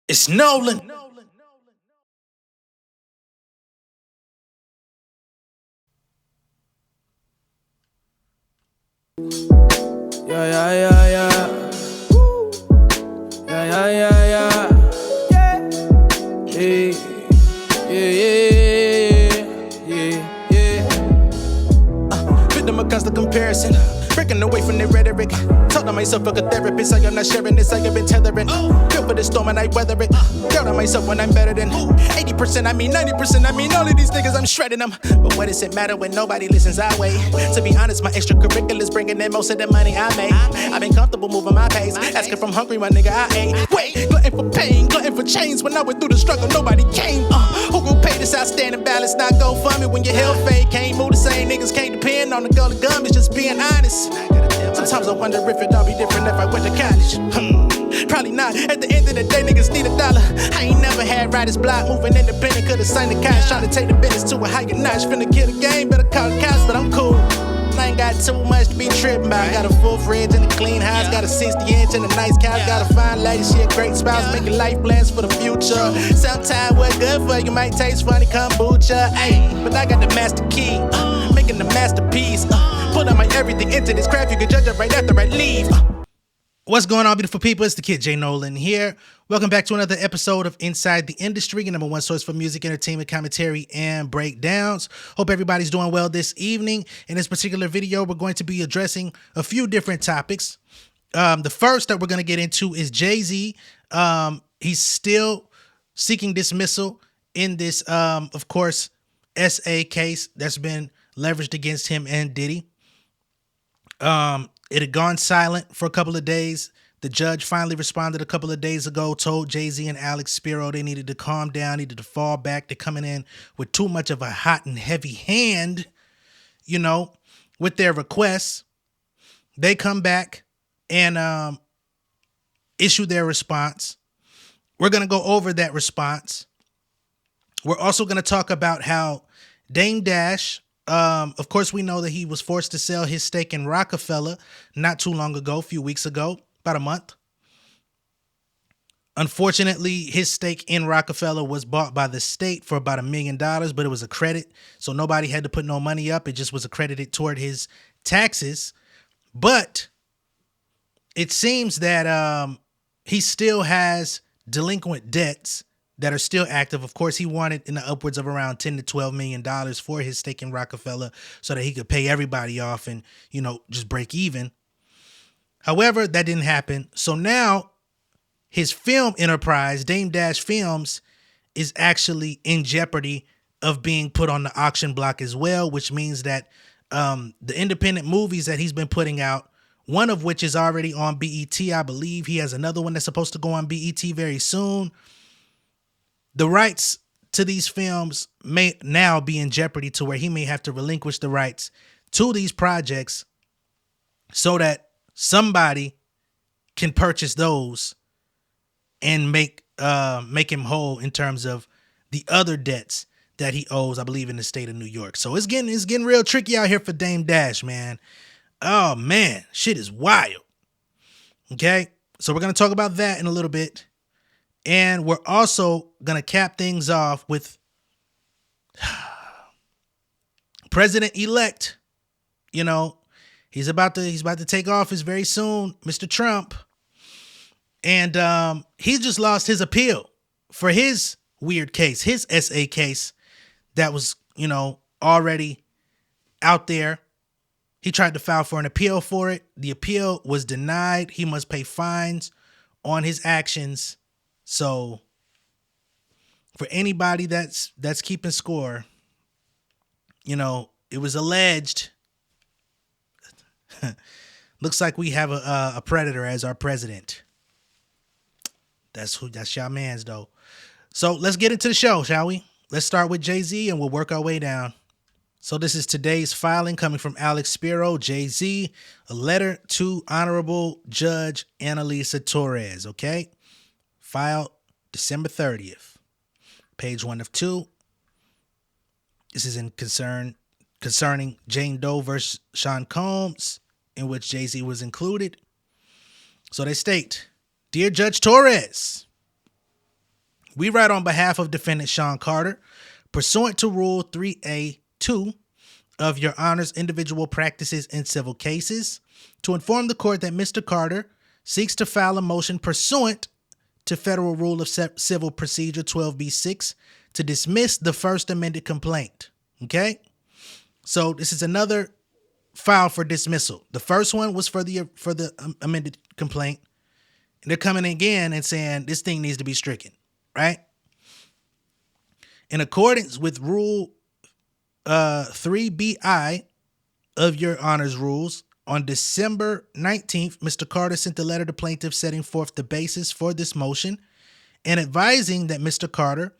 It's Nolan. Yeah, yeah, yeah, yeah. Yeah, yeah, yeah, yeah. Yeah, yeah, yeah, yeah. Victim of constant comparison. Breaking away from their rhetoric. Told on myself like a therapist. I am not sharing this, I have been tethering. Feel for the storm and I weather it. Doubt on myself when I'm better than 80%, I mean 90%, I mean all of these niggas, I'm shredding them. But what does it matter when nobody listens our way? To be honest, my extracurriculars bringing in most of the money I make. I've been comfortable moving my pace. Asking from hungry, my nigga, I ain't. Wait, glutton for pain, glutton for change. When I went through the struggle, nobody came. Who gon' pay this outstanding balance? Not go fund me when your health fade. Can't move the same niggas, can't depend on the goal of gum. It's just being honest. Sometimes I wonder if it'd all be different if I went to college. Probably not. At the end of the day, niggas need $1. I ain't never had writer's block. Moving independent, could've signed the cash. Trying to take the business to a higher notch. Finna kill the game, better call the cops, but I'm cool. I ain't got too much to be tripping about. Got a full fridge and a clean house. Got a 60-inch and a nice couch. Got a fine lady, she a great spouse. Making life plans for the future. Sometimes what's good for you might taste funny, kombucha. Ayy, but I got the master key. Making the masterpiece. Put on my everything into this craft. You can judge it right after I leave. What's going on, beautiful people? It's the kid J Nolan here. Welcome back to another episode of Inside the Industry, your number one source for music, entertainment, commentary, and breakdowns. Hope everybody's doing well this evening. In this particular video, we're going to be addressing a few different topics. The first that we're going to get into is Jay-Z. He's still seeking dismissal in this, of course, SA case that's been leveraged against him and Diddy. It had gone silent for a couple of days. The judge finally responded a couple of days ago, told Jay-Z and Alex Spiro they needed to calm down, needed to fall back. They're coming in with too much of a hot and heavy hand, with their requests. They come back and issue their response. We're going to go over that response. We're also going to talk about how Dame Dash, of course, we know that he was forced to sell his stake in Rockefeller not too long ago, a few weeks ago, about a month. Unfortunately, his stake in Rockefeller was bought by the state for about $1 million, but it was a credit, so nobody had to put no money up. It just was accredited toward his taxes. But it seems that he still has delinquent debts that are still active. Of course, he wanted in the upwards of around $10 to $12 million for his stake in Rockefeller so that he could pay everybody off and, just break even. However, that didn't happen. So now his film enterprise, Dame Dash Films, is actually in jeopardy of being put on the auction block as well, which means that the independent movies that he's been putting out, one of which is already on BET, I believe. He has another one that's supposed to go on BET very soon. The rights to these films may now be in jeopardy to where he may have to relinquish the rights to these projects so that somebody can purchase those and make him whole in terms of the other debts that he owes, I believe, in the state of New York. So it's getting real tricky out here for Dame Dash, man. Oh man, shit is wild. Okay, so we're gonna talk about that in a little bit. And we're also going to cap things off with President-elect. He's about to take office very soon, Mr. Trump. And he just lost his appeal for his weird case, his SA case that was, already out there. He tried to file for an appeal for it. The appeal was denied. He must pay fines on his actions. So for anybody that's keeping score, it was alleged. Looks like we have a predator as our president. That's y'all mans though. So let's get into the show, shall we? Let's start with Jay-Z and we'll work our way down. So this is today's filing coming from Alex Spiro, Jay-Z, a letter to Honorable Judge Annalisa Torres, okay? Filed December 30th. Page 1 of 2. This is in concerning Jane Doe versus Sean Combs, in which Jay-Z was included. So they state, Dear Judge Torres, We write on behalf of defendant Sean Carter, pursuant to Rule 3A.2 of Your Honor's Individual Practices in Civil Cases, to inform the court that Mr. Carter seeks to file a motion pursuant to Federal Rule of Civil Procedure 12B6 to dismiss the first amended complaint. Okay? So this is another file for dismissal. The first one was for the amended complaint. And they're coming again and saying this thing needs to be stricken, right? In accordance with Rule 3BI of Your Honor's rules, on December 19th, Mr. Carter sent a letter to plaintiff setting forth the basis for this motion and advising that Mr. Carter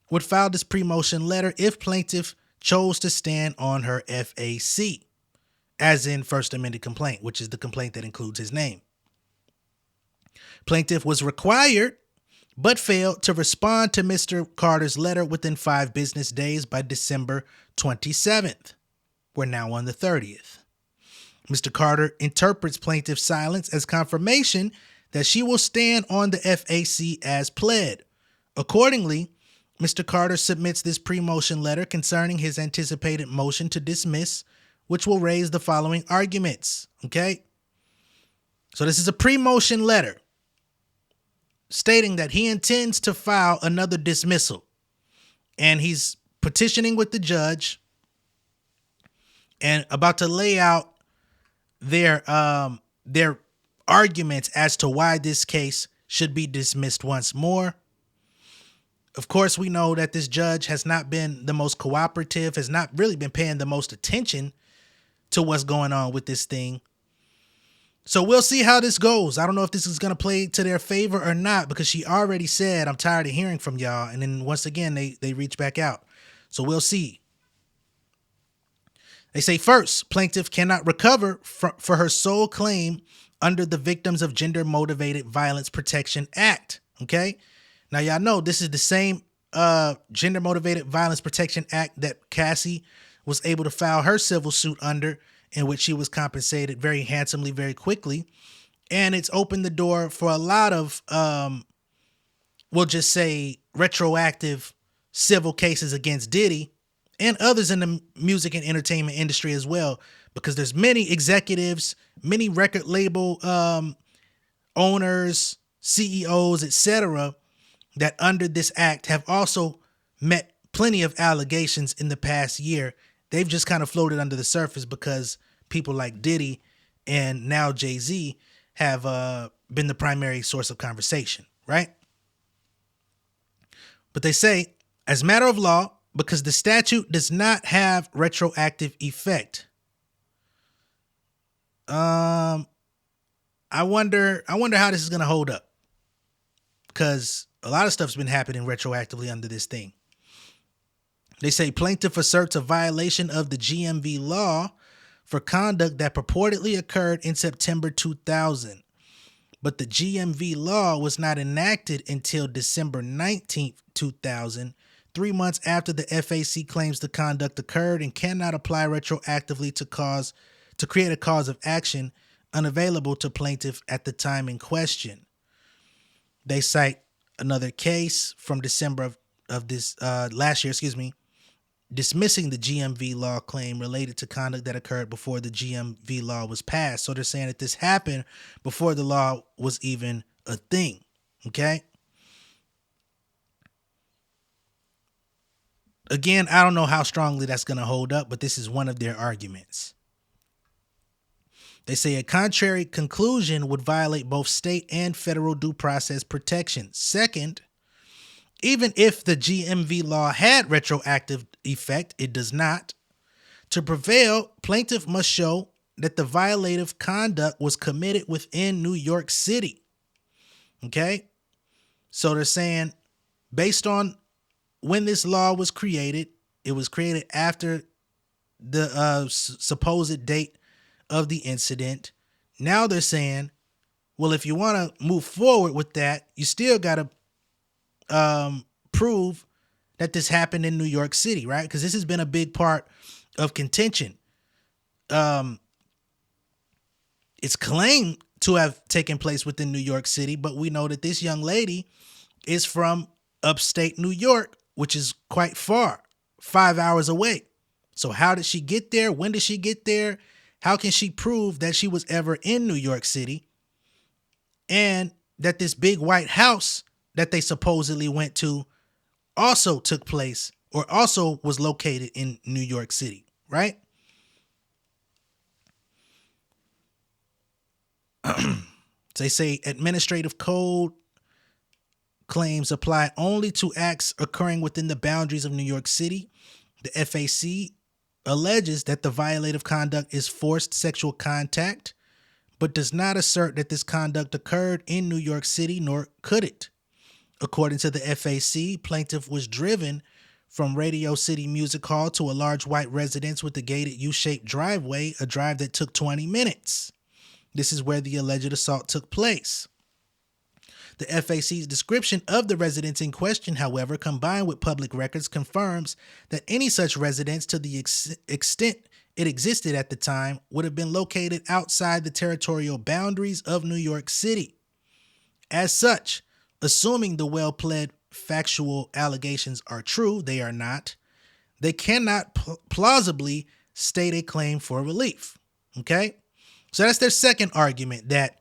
would file this pre-motion letter if plaintiff chose to stand on her FAC, as in first amended complaint, which is the complaint that includes his name. Plaintiff was required but failed to respond to Mr. Carter's letter within 5 business days by December 27th. We're now on the 30th. Mr. Carter interprets plaintiff's silence as confirmation that she will stand on the FAC as pled. Accordingly, Mr. Carter submits this pre-motion letter concerning his anticipated motion to dismiss, which will raise the following arguments. Okay? So this is a pre-motion letter stating that he intends to file another dismissal, and he's petitioning with the judge and about to lay out their arguments as to why this case should be dismissed once more. Of course, we know that this judge has not been the most cooperative, has not really been paying the most attention to what's going on with this thing. So we'll see how this goes. I don't know if this is going to play to their favor or not, because she already said, I'm tired of hearing from y'all. And then once again, they reach back out. So we'll see. They say, first, plaintiff cannot recover for her sole claim under the Victims of Gender Motivated Violence Protection Act. Okay. Now, y'all know this is the same Gender Motivated Violence Protection Act that Cassie was able to file her civil suit under, in which she was compensated very handsomely, very quickly. And it's opened the door for a lot of, we'll just say, retroactive civil cases against Diddy and others in the music and entertainment industry as well, because there's many executives, many record label owners, CEOs, etc., that under this act have also met plenty of allegations in the past year. They've just kind of floated under the surface because people like Diddy and now Jay-Z have been the primary source of conversation, right? But they say, as a matter of law, because the statute does not have retroactive effect. I wonder how this is going to hold up, because a lot of stuff's been happening retroactively under this thing. They say plaintiff asserts a violation of the GMV law for conduct that purportedly occurred in September 2000. But the GMV law was not enacted until December 19th, 2000, 3 months after the FAC claims the conduct occurred, and cannot apply retroactively to create a cause of action unavailable to plaintiff at the time in question. They cite another case from December of this last year, dismissing the GMV law claim related to conduct that occurred before the GMV law was passed. So they're saying that this happened before the law was even a thing. Okay. Again, I don't know how strongly that's going to hold up, but this is one of their arguments. They say a contrary conclusion would violate both state and federal due process protections. Second, even if the GMV law had retroactive effect, it does not. To prevail, plaintiff must show that the violative conduct was committed within New York City. Okay? So they're saying, based on when this law was created, it was created after the supposed date of the incident. Now they're saying, well, if you want to move forward with that, you still got to prove that this happened in New York City, right? Because this has been a big part of contention. It's claimed to have taken place within New York City, but we know that this young lady is from upstate New York, which is quite far, 5 hours away. So how did she get there? When did she get there? How can she prove that she was ever in New York City? And that this big white house that they supposedly went to also took place or also was located in New York City, right? They say administrative code claims apply only to acts occurring within the boundaries of New York City. The FAC alleges that the violative conduct is forced sexual contact, but does not assert that this conduct occurred in New York City, nor could it. According to the FAC, plaintiff was driven from Radio City Music Hall to a large white residence with a gated U-shaped driveway, a drive that took 20 minutes. This is where the alleged assault took place. The FAC's description of the residence in question, however, combined with public records, confirms that any such residence, to the extent it existed at the time, would have been located outside the territorial boundaries of New York City. As such, assuming the well-pled factual allegations are true, they are not. They cannot plausibly state a claim for relief. Okay? So that's their second argument, that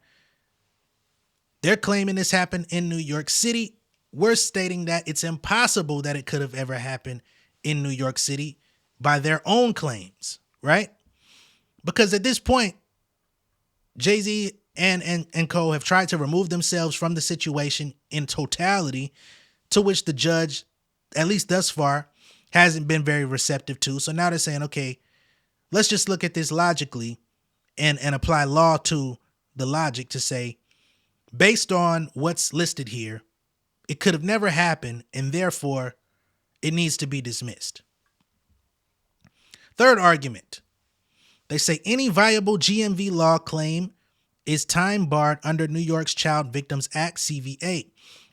they're claiming this happened in New York City. We're stating that it's impossible that it could have ever happened in New York City by their own claims, right? Because at this point, Jay-Z and co have tried to remove themselves from the situation in totality, to which the judge, at least thus far, hasn't been very receptive to. So now they're saying, okay, let's just look at this logically and apply law to the logic to say, based on what's listed here, it could have never happened, and therefore it needs to be dismissed. Third argument, they say any viable GMV law claim is time barred under New York's Child Victims Act, CVA,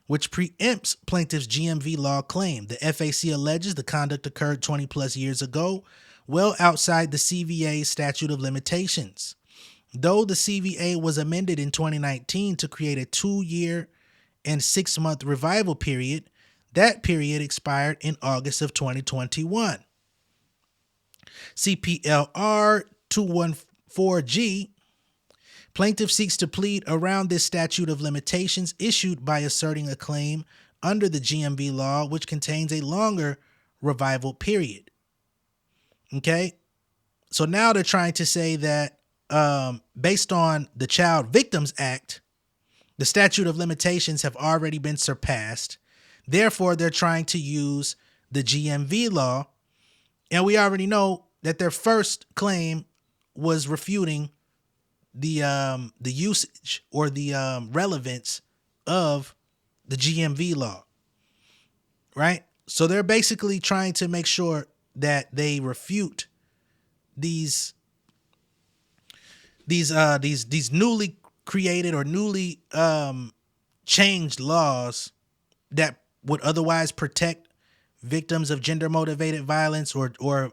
which preempts plaintiff's GMV law claim. The FAC alleges the conduct occurred 20 plus years ago, well outside the CVA statute of limitations. Though the CVA was amended in 2019 to create a 2-year and 6-month revival period, that period expired in August of 2021. CPLR 214G, plaintiff seeks to plead around this statute of limitations issued by asserting a claim under the GMV law, which contains a longer revival period. Okay? So now they're trying to say that based on the Child Victims Act, the statute of limitations have already been surpassed. Therefore, they're trying to use the GMV law. And we already know that their first claim was refuting the usage or the relevance of the GMV law, right? So they're basically trying to make sure that they refute these newly created or newly changed laws that would otherwise protect victims of gender motivated violence or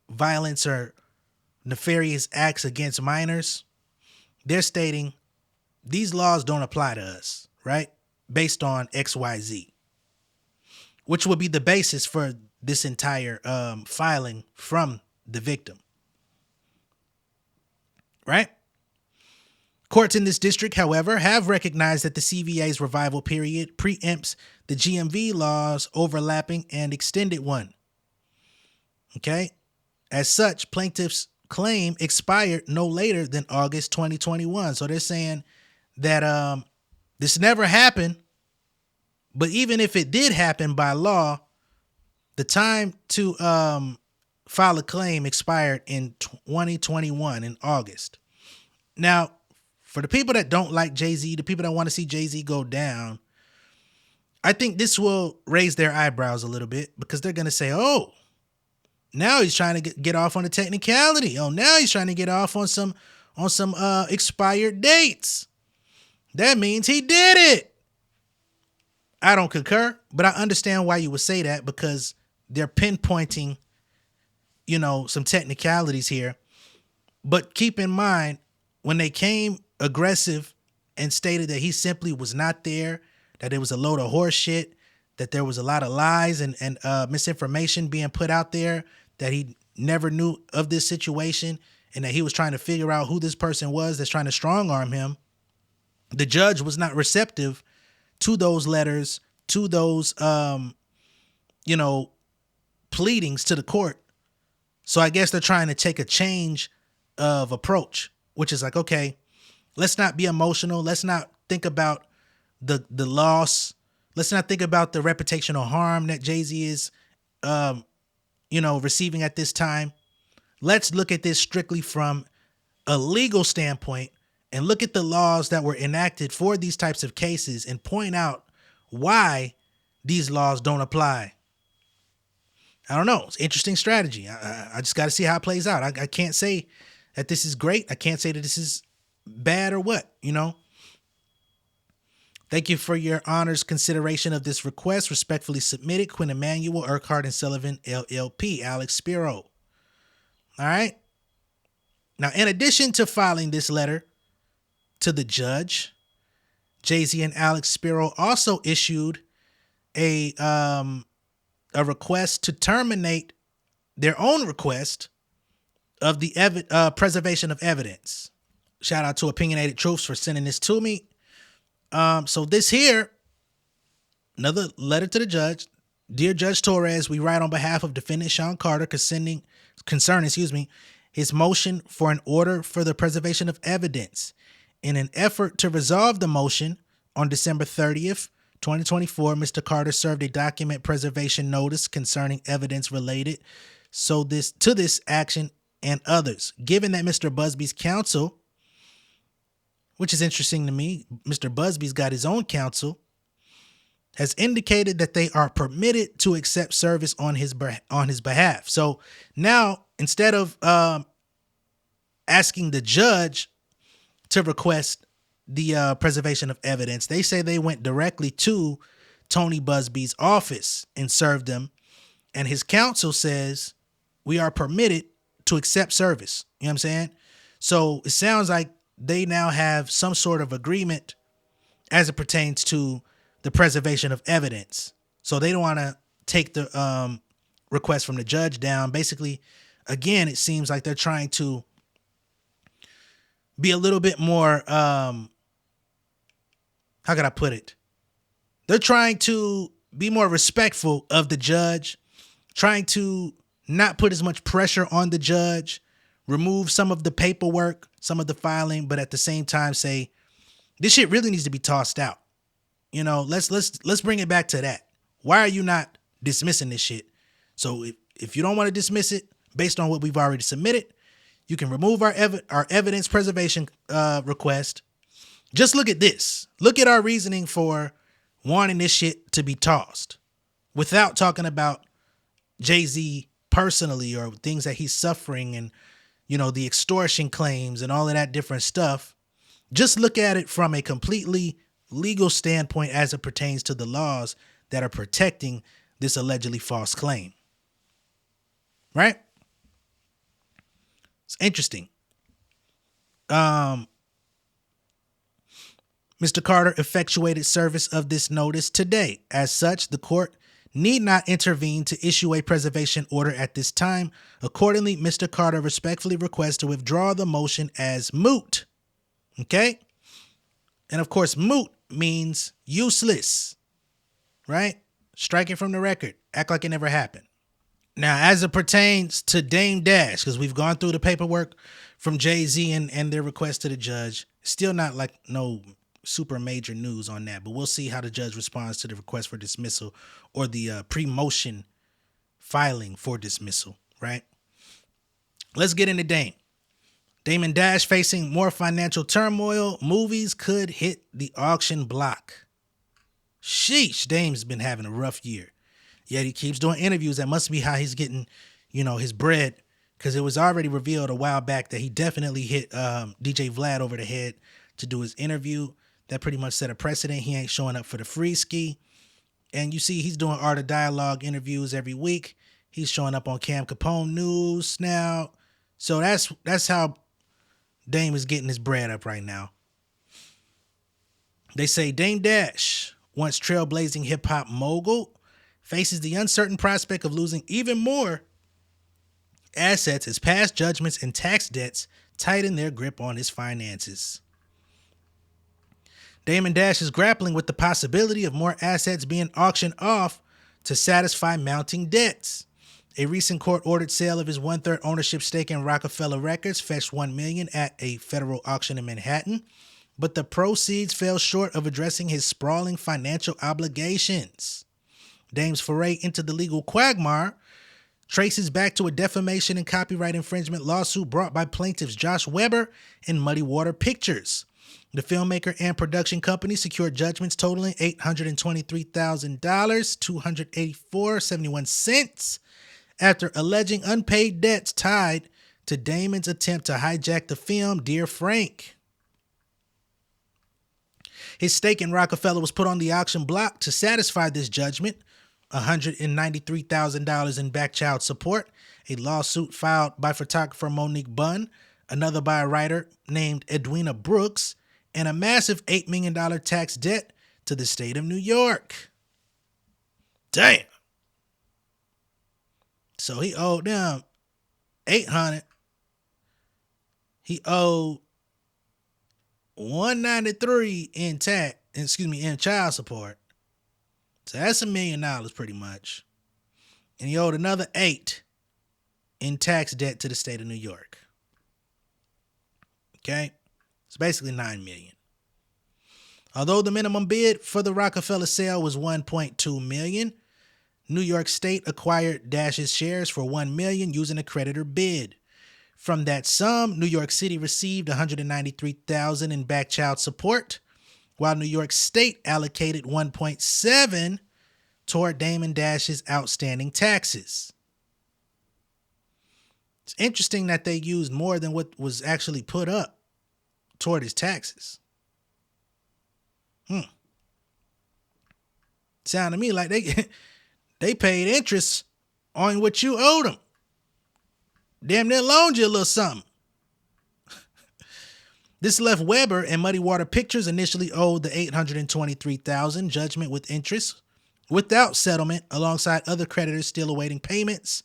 violence or nefarious acts against minors. They're stating these laws don't apply to us, right? Based on XYZ, which would be the basis for this entire filing from the victim. Right? Courts in this district, however, have recognized that the CVA's revival period preempts the GMV law's overlapping and extended one. Okay? As such, plaintiff's claim expired no later than August 2021. So they're saying that this never happened, but even if it did happen by law, the time to file a claim expired in 2021 in August. Now, for the people that don't like Jay-Z, the people that want to see Jay-Z go down, I think this will raise their eyebrows a little bit, because they're going to say, oh, now he's trying to get off on a technicality. Oh, now he's trying to get off on some expired dates. That means he did it. I don't concur, but I understand why you would say that, because they're pinpointing, some technicalities here. But keep in mind, when they came aggressive and stated that he simply was not there, that it was a load of horse shit, that there was a lot of lies and misinformation being put out there, that he never knew of this situation, and that he was trying to figure out who this person was that's trying to strong arm him. The judge was not receptive to those letters, to those, pleadings to the court. So I guess they're trying to take a change of approach, which is like, okay, let's not be emotional. Let's not think about the loss. Let's not think about the reputational harm that Jay-Z is, receiving at this time. Let's look at this strictly from a legal standpoint and look at the laws that were enacted for these types of cases and point out why these laws don't apply. I don't know. It's interesting strategy. I just got to see how it plays out. I can't say that this is great. I can't say that this is bad or what, Thank you for your honor's consideration of this request. Respectfully submitted, Quinn Emanuel, Urquhart & Sullivan, LLP, Alex Spiro. All right. Now, in addition to filing this letter to the judge, Jay-Z and Alex Spiro also issued a request to terminate their own request of the preservation of evidence. Shout out to Opinionated Truths for sending this to me. So this here, another letter to the judge. Dear Judge Torres, we write on behalf of defendant Sean Carter concerning his motion for an order for the preservation of evidence. In an effort to resolve the motion, on December 30th, 2024, Mr. Carter served a document preservation notice concerning evidence related to this action and others. Given that Mr. Busby's counsel, which is interesting to me, Mr. Busby's got his own counsel, has indicated that they are permitted to accept service on his behalf. So now, instead of asking the judge to request the preservation of evidence, they say they went directly to Tony Busby's office and served them. And his counsel says we are permitted to accept service. You know what I'm saying? So it sounds like they now have some sort of agreement as it pertains to the preservation of evidence. So they don't want to take the request from the judge down. Basically, again, it seems like they're trying to be a little bit more, how could I put it? They're trying to be more respectful of the judge, trying to not put as much pressure on the judge, remove some of the paperwork, some of the filing, but at the same time say, this shit really needs to be tossed out. Let's bring it back to that. Why are you not dismissing this shit? So if you don't want to dismiss it based on what we've already submitted, you can remove our evidence preservation request. Just look at this. Look at our reasoning for wanting this shit to be tossed without talking about Jay-Z personally or things that he's suffering and, the extortion claims and all of that different stuff. Just look at it from a completely legal standpoint as it pertains to the laws that are protecting this allegedly false claim. Right? It's interesting. Mr. Carter effectuated service of this notice today. As such, the court need not intervene to issue a preservation order at this time. Accordingly, Mr. Carter respectfully requests to withdraw the motion as moot. Okay? And of course, moot means useless, right? Strike it from the record. Act like it never happened. Now, as it pertains to Dame Dash, because we've gone through the paperwork from Jay-Z and their request to the judge, still not like no super major news on that, but we'll see how the judge responds to the request for dismissal or the pre-motion filing for dismissal, right? Let's get into Dame. Dame and Dash facing more financial turmoil. Movies could hit the auction block. Sheesh, Dame's been having a rough year. Yet he keeps doing interviews. That must be how he's getting, his bread. Because it was already revealed a while back that he definitely hit DJ Vlad over the head to do his interview. That pretty much set a precedent. He ain't showing up for the free ski. And you see he's doing Art of Dialogue interviews every week. He's showing up on Cam Capone News now. So that's how Dame is getting his bread up right now. They say Dame Dash once trailblazing hip-hop mogul, faces the uncertain prospect of losing even more assets as past judgments and tax debts tighten their grip on his finances. Damon Dash is grappling with the possibility of more assets being auctioned off to satisfy mounting debts. A recent court-ordered sale of his 1/3 ownership stake in Rockefeller Records fetched $1 million at a federal auction in Manhattan, but the proceeds fell short of addressing his sprawling financial obligations. Dame's foray into the legal quagmire traces back to a defamation and copyright infringement lawsuit brought by plaintiffs Josh Weber and Muddy Water Pictures. The filmmaker and production company secured judgments totaling $823,000, $284.71, after alleging unpaid debts tied to Damon's attempt to hijack the film Dear Frank. His stake in Rockefeller was put on the auction block to satisfy this judgment, $193,000 in back child support, a lawsuit filed by photographer Monique Bunn, another by a writer named Edwina Brooks, and a massive $8 million tax debt to the state of New York. Damn. So he owed them $800. He owed $193 in in child support. So that's $1 million pretty much. And he owed another $8 in tax debt to the state of New York. Okay? It's basically $9 million. Although the minimum bid for the Rockefeller sale was $1.2 million, New York State acquired Dash's shares for $1 million using a creditor bid. From that sum, New York City received $193,000 in back child support, while New York State allocated $1.7 toward Damon Dash's outstanding taxes. It's interesting that they used more than what was actually put up toward his taxes. Sound to me like they paid interest on what you owed them. Damn near loaned you a little something. This left Weber and Muddy Water Pictures initially owed the $823,000 judgment with interest without settlement, alongside other creditors still awaiting payments.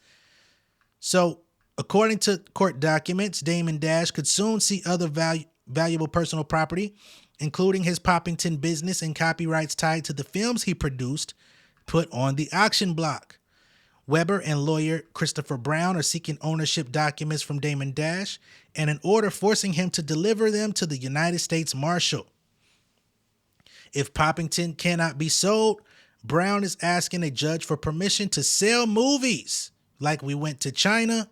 So, according to court documents, Damon Dash could soon see other valuable personal property, including his Poppington business and copyrights tied to the films he produced, put on the auction block. Weber and lawyer Christopher Brown are seeking ownership documents from Damon Dash and an order forcing him to deliver them to the United States Marshal. If Poppington cannot be sold, Brown is asking a judge for permission to sell movies like We Went to China,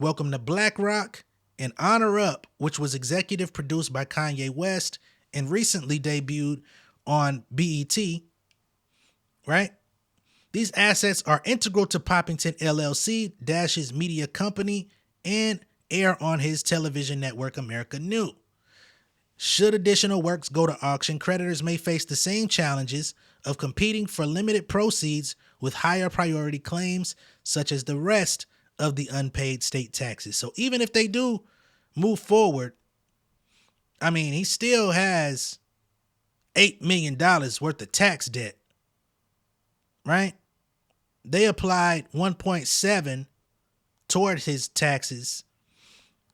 Welcome to Black Rock, and Honor Up, which was executive produced by Kanye West and recently debuted on BET, right? These assets are integral to Poppington LLC, Dash's media company, and air on his television network America New. Should additional works go to auction, creditors may face the same challenges of competing for limited proceeds with higher priority claims, such as the rest of the unpaid state taxes. So even if they do move forward, I mean, he still has $8 million worth of tax debt, right? They applied 1.7 toward his taxes.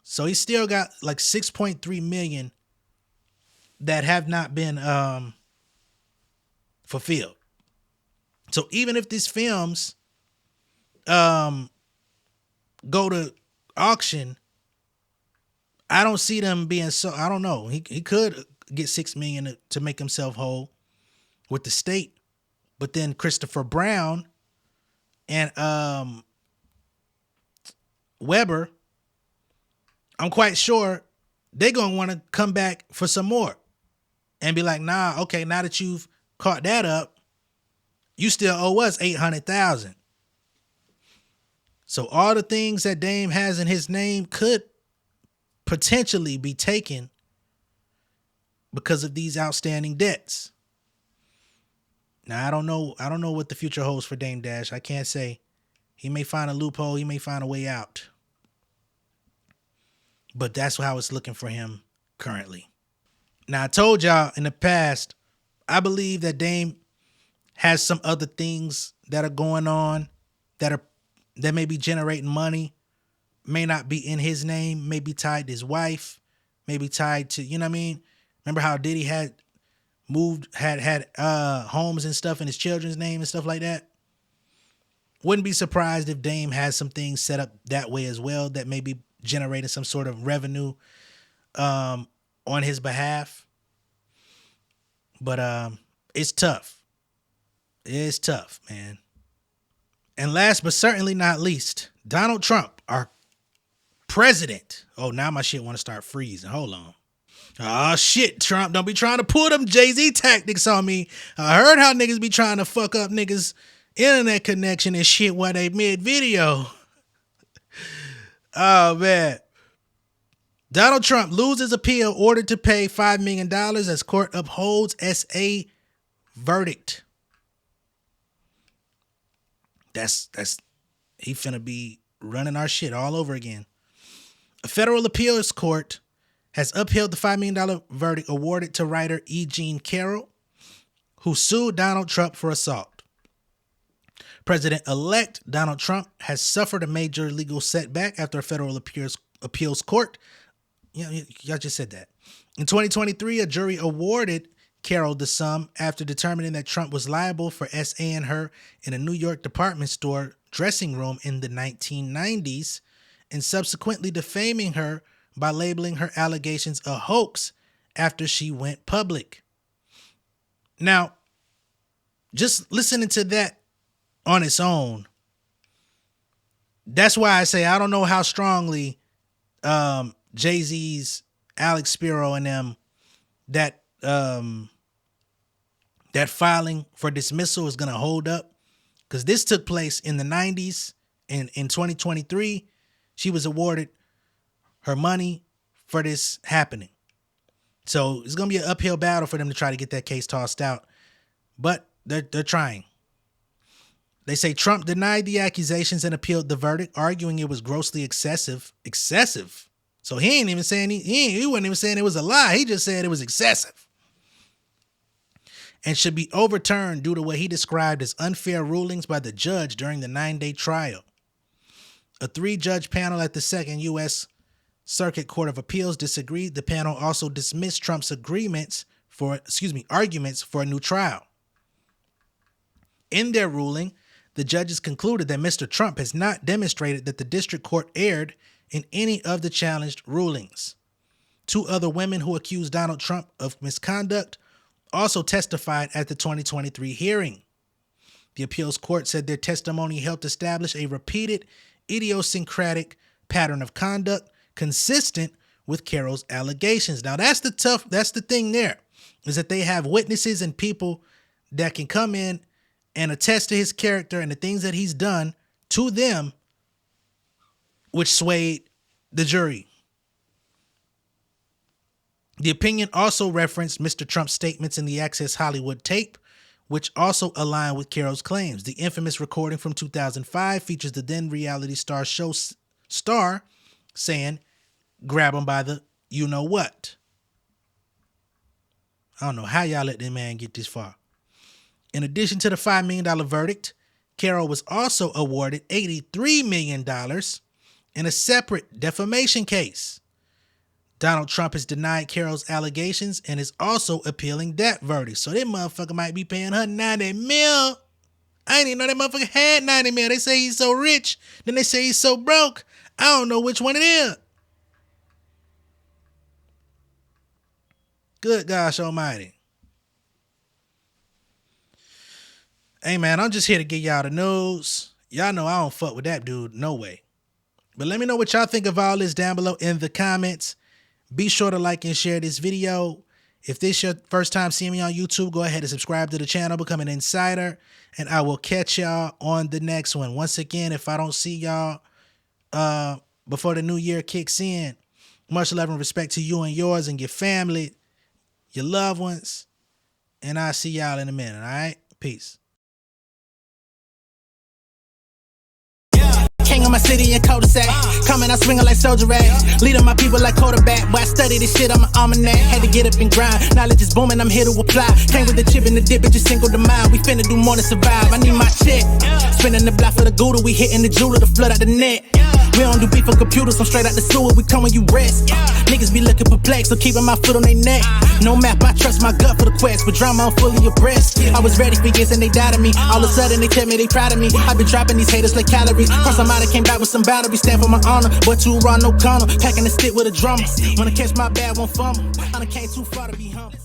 So he still got like 6.3 million that have not been fulfilled. So even if these films go to auction, I don't see them being so. I don't know. He could get 6 million to make himself whole with the state, but then Christopher Brown and Weber, I'm quite sure they're gonna want to come back for some more and be like, nah, okay, now that you've caught that up, you still owe us 800,000. So all the things that Dame has in his name could potentially be taken because of these outstanding debts. Now, I don't know what the future holds for Dame Dash. I can't say. He may find a loophole. He may find a way out. But that's how it's looking for him currently. Now, I told y'all in the past, I believe that Dame has some other things that are going on that may be generating money, may not be in his name, may be tied to his wife, may be tied to, you know what I mean? Remember how Diddy had homes and stuff in his children's name and stuff like that? Wouldn't be surprised if Dame has some things set up that way as well that may be generating some sort of revenue on his behalf. But it's tough. It's tough, man. And last but certainly not least, Donald Trump, our president. Oh, now my shit want to start freezing. Hold on. Oh, shit, Trump. Don't be trying to pull them Jay-Z tactics on me. I heard how niggas be trying to fuck up niggas' internet connection and shit while they mid-video. Oh, man. Donald Trump loses appeal, ordered to pay $5 million as court upholds SA verdict. That's he finna be running our shit all over again. A federal appeals court has upheld the $5 million verdict awarded to writer E. Jean Carroll, who sued Donald Trump for assault. President-elect Donald Trump has suffered a major legal setback after a federal appeals court. Y'all just said that. In 2023, a jury awarded Carroll the sum after determining that Trump was liable for SAing her in a New York department store dressing room in the 1990s and subsequently defaming her by labeling her allegations a hoax after she went public. Now, just listening to that on its own, that's why I say I don't know how strongly Jay-Z's Alex Spiro and them that filing for dismissal is going to hold up, because this took place in the 90s, and in 2023 she was awarded her money for this happening. So it's going to be an uphill battle for them to try to get that case tossed out, but they're trying. They say Trump denied the accusations and appealed the verdict, arguing it was grossly excessive. So he ain't even saying he wasn't even saying it was a lie. He just said it was excessive and should be overturned due to what he described as unfair rulings by the judge during the 9-day trial. A 3-judge panel at the Second U.S. Circuit Court of Appeals disagreed. The panel also dismissed Trump's arguments for a new trial. In their ruling, the judges concluded that Mr. Trump has not demonstrated that the district court erred in any of the challenged rulings. 2 other women who accused Donald Trump of misconduct also testified at the 2023 hearing. The appeals court said their testimony helped establish a repeated idiosyncratic pattern of conduct consistent with Carroll's allegations. Now that's the thing there, is that they have witnesses and people that can come in and attest to his character and the things that he's done to them, which swayed the jury. The opinion also referenced Mr. Trump's statements in the Access Hollywood tape, which also align with Carroll's claims. The infamous recording from 2005 features the then reality show star saying, "Grab him by the you-know-what." I don't know how y'all let this man get this far. In addition to the $5 million verdict, Carroll was also awarded $83 million in a separate defamation case. Donald Trump has denied Carroll's allegations and is also appealing that verdict. So that motherfucker might be paying her $90 million. I didn't even know that motherfucker had $90 million. They say he's so rich, then they say he's so broke. I don't know which one it is. Good gosh almighty. Hey man, I'm just here to get y'all the news. Y'all know I don't fuck with that dude, no way. But let me know what y'all think of all this down below in the comments. Be sure to like and share this video. If this is your first time seeing me on YouTube, go ahead and subscribe to the channel, become an insider, and I will catch y'all on the next one. Once again, if I don't see y'all before the new year kicks in, much love and respect to you and yours and your family, your loved ones, and I'll see y'all in a minute, all right? Peace. King of my city and cul-de-sac. Coming out swinging like soldier rags. Leading my people like quarterback. Boy, I study this shit, I'm an almanac. Had to get up and grind. Knowledge is booming, I'm here to apply. Came with the chip and the dip, it just single the mind. We finna do more to survive. I need my check. Spinning the block for the Gouda. We hitting the jeweler to flood out the net. We don't do beef for computers, I'm straight out the sewer. We come when you rest. Niggas be looking perplexed, so keeping my foot on their neck. No map, I trust my gut for the quest. With drama, I'm fully abreast. I was ready for years and they doubted me. All of a sudden they tell me they proud of me. I been dropping these haters like calories. Cross them out, I came back with some boundaries. Stand for my honor, but too raw, no corner. Packing the stick with a drummer. Wanna catch my bad, won't fumble. I done came too far to be humble.